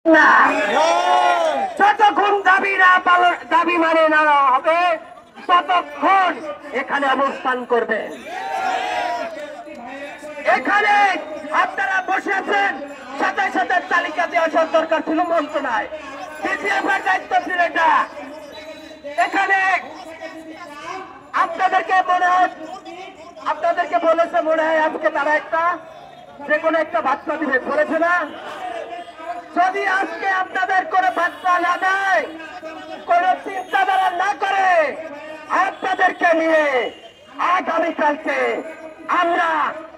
না, যতক্ষণ দাবি মানে নেওয়া হবে ততক্ষণ এখানে অবস্থান করবেন। এখানে আপনারা বসে আছেন, সাথে সাথে তালিকা দিয়ে আসার দরকার ছিল মন্ত্রণালয়, ডিজিএফের দায়িত্ব ছিল এটা। এখানে আপনাদেরকে বলেছে মনে হয় আজকে তারা একটা যে কোনো একটা বার্তা দিবে, বলেছে না? যদি আজকে আপনাদের করে বার্তা না দেয়, কোন চিন্তাধারা না করে আপনাদেরকে নিয়ে আগামীকালকে আমরা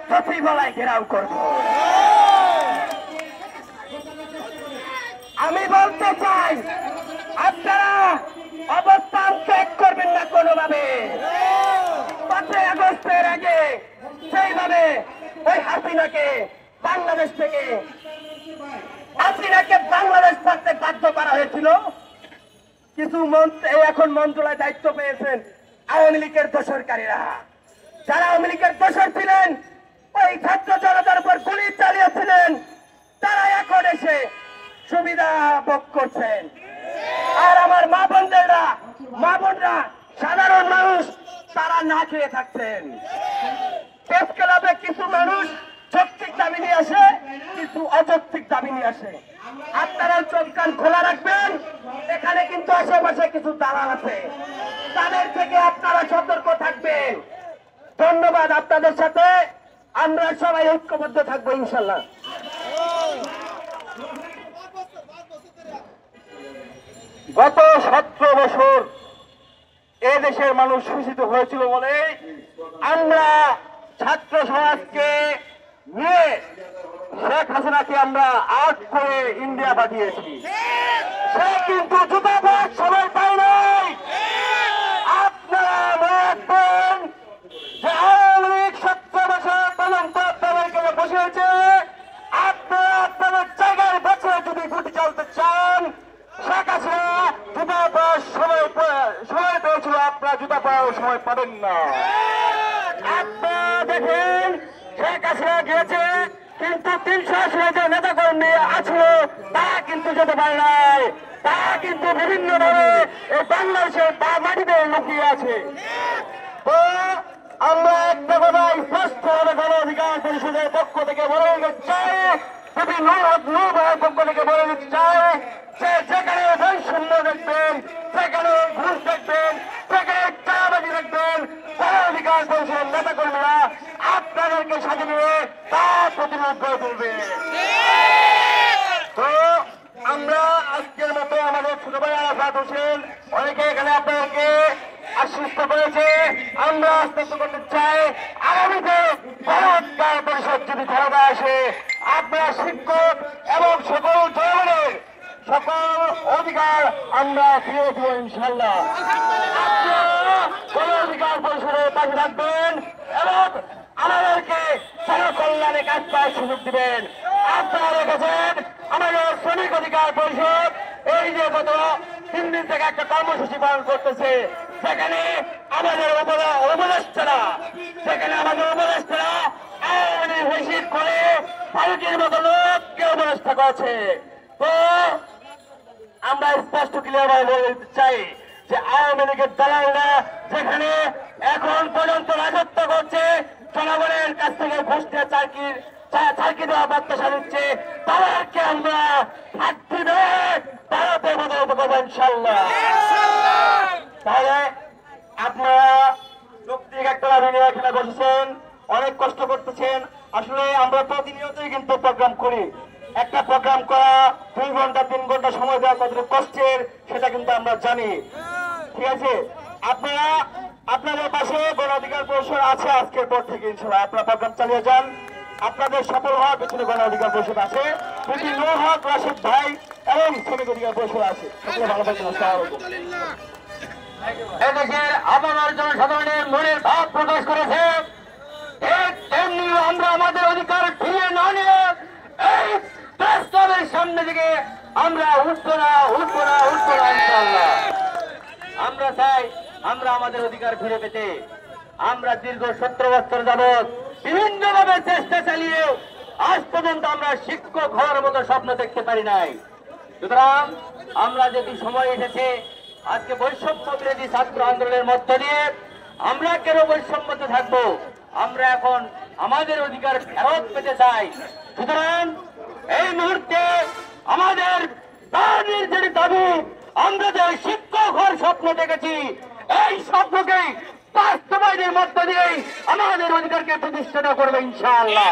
সচিবালয় ঘেরাও করব। আমি বলতে চাই আপনারা অবস্থান ত্যাগ করবেন না কোনোভাবে। 5 আগস্টের আগে সেইভাবে ওই হাসিনাকে বাংলাদেশ ছাড়তে বাধ্য করা হয়েছিল। কিছু এখন মন্ত্রণালয় দায়িত্ব পেয়েছেন আওয়ামী লীগের দোসরকারীরা, যারা আওয়ামী লীগের দোসর ছিলেন, ওই ছাত্র জনতার উপর গুলি চালিয়েছিলেন, তারা এখন এসে সুবিধা ভোগ করছেন। আর আমার মা বোনরা সাধারণ মানুষ তারা না খেয়ে থাকছেন। প্রেস ক্লাবে কিছু মানুষ যৌক্তিক দাবি নিয়ে আসে, কিছু অযৌক্তিক দাবি নিয়ে আসে। আপনারা চোখ কান খোলা রাখবেন। এখানে কিন্তু আশেপাশে কিছু দালাল আছে, তাদের থেকে আপনারা সতর্ক থাকবেন। ধন্যবাদ। আপনাদের সাথে আমরা সবাই ঐক্যবদ্ধ থাকবো ইনশাল্লাহ। গত 17 বছর এদেশের মানুষ শোষিত হয়েছিল বলে আমরা ছাত্র সমাজকে নিয়ে শেখ হাসিনাকে আমরা আট করে ইন্ডিয়া পাঠিয়েছি। সে কিন্তু যুদ্ধাপরাধ সময় পায় নাই। আপনারা রাখবেন যে আওয়ামী লীগ 17 বছর পর্যন্ত আপনাদেরকে বসিয়েছে। আপনারা আপনাদের জায়গায় বসে যদি গুটি চালতে চান, শেখ হাসিনা জুতা পাওয়ার সময় পেয়েছিল, আপনারা জুতা পাওয়ার সময় পাবেন না। আপনারা দেখেন শেখ হাসিনা গিয়েছে, কিন্তু 380 জন নেতা কর্মী আসলো, তা কিন্তু যেতে পারে নাই। তা কিন্তু বিভিন্ন ভাবে এই বাংলাদেশের মাটিতে লুকিয়ে আছে। তো আমরা একটা কথা স্পষ্ট ভাবে গণ অধিকার পরিষদের পক্ষ থেকে বলে দিতে চাই, যদি নূর পক্ষ থেকে বলে দিতে চাই যে যেখানে বৈষম্য দেখবেন, সেখানে ঘুষ দেখবেন, সেখানে চাঁদাবাজি দেখবেন, গণ অধিকার পরিষদের নেতা কর্মীরা আপনাদেরকে সাথে নিয়ে তা প্রতিরোধ করে তুলবে। তো আমরা আজকের মতো আমাদের ছোট ভাই আরাফাত হোসেন অনেকে এখানে আপনাদেরকে আশ্বস্ত করেছে। আমরা আশ্বস্ত করতে চাই আগামীতে গণ অধিকার পরিষদ যদি ক্ষমতায় আসে, আপনারা শিক্ষক এবং সকল জনগণের সকল অধিকার আমরা ফিরে দেব ইনশাল্লাহ। আপনারা গণ অধিকার পরিষদের পাশে থাকবেন এবং আমাদেরকে জনকল্যাণে কাজ করার সুযোগ দিবেন। আপনারা রেখেছেন আমাদের শ্রমিক অধিকার পরিষদ এই যে গত 3 দিন থেকে একটা কর্মসূচি পালন করতেছে, সেখানে আমাদের উপদেষ্টারা আওয়ামী লীগ করে ভারতের মতো লোককে উপদেষ্টা করেছে। তো আমরা স্পষ্ট ক্লিয়ার ভাবে বলে দিতে চাই যে আওয়ামী লীগের দালালরা যেখানে এখন পর্যন্ত রাজত্ব করছে, জনগণের কাছ থেকে ঘুষ দিয়ে চাকরি দেওয়া প্রত্যাশা দিচ্ছে, তাদেরকে আমরা ফাঁকি দিয়ে ভারতের মতো করবো ইনশাল্লাহ। তাহলে আপনারা যৌক্তিক একটা দাবি নিয়ে এখানে বসেছেন, অনেক কষ্ট করতেছেন। আসলে আমরা প্রতিনিয়তই কিন্তু প্রোগ্রাম করি। একটা প্রোগ্রাম করা 2 ঘন্টা 3 ঘন্টা সময় দেওয়া কতটুকু কষ্টের সেটা কিন্তু আমরা জানি। ঠিক আছে, আপনারা আপনাদের পাশে গণ অধিকার পরিষদ আছে আজকের পর থেকে ইনশাল্লাহ। আপনারা প্রোগ্রাম চালিয়ে যান, আপনাদের সফল হওয়ার পেছনে গণ অধিকার পরিষদ আছে, যদি নূর হক রাশেদ ভাই এবং শ্রমিক অধিকার পরিষদ আছে। ভালো থাকবেন। এদেশের আপনার জনসাধারণের মনের ভাব প্রকাশ করেছে, তেমনি আমরা আমাদের অধিকার ফিরিয়ে না নিয়ে এই প্রস্তাবের সামনে দিকে আমরা উঠবো না ইনশাআল্লাহ। আমরা চাই আমরা আমাদের অধিকার ফিরে পেতে আমরা দীর্ঘ 17 বছর যাবৎ বিভিন্নভাবে চেষ্টা চালিয়ে আজ পর্যন্ত আমরা শিক্ষক হওয়ার মতো স্বপ্ন দেখতে পারি নাই। সুতরাং আমরা যদি সময় এসেছে আজকে বৈষম্য বিরোধী ছাত্র আন্দোলনের মধ্য দিয়ে আমরা কেন বৈষম্যতে থাকবো, আমরা এখন আমাদের অধিকার ফেরত পেতে চাই। সুতরাং এই মুহূর্তে আমাদের দাবির যে দাবি, আমরা যে শিক্ষক হওয়ার স্বপ্ন দেখেছি, এই স্বপ্নকে বাস্তবায়নের মধ্য দিয়েই আমাদের অধিকারকে প্রতিষ্ঠা করবে ইনশাআল্লাহ।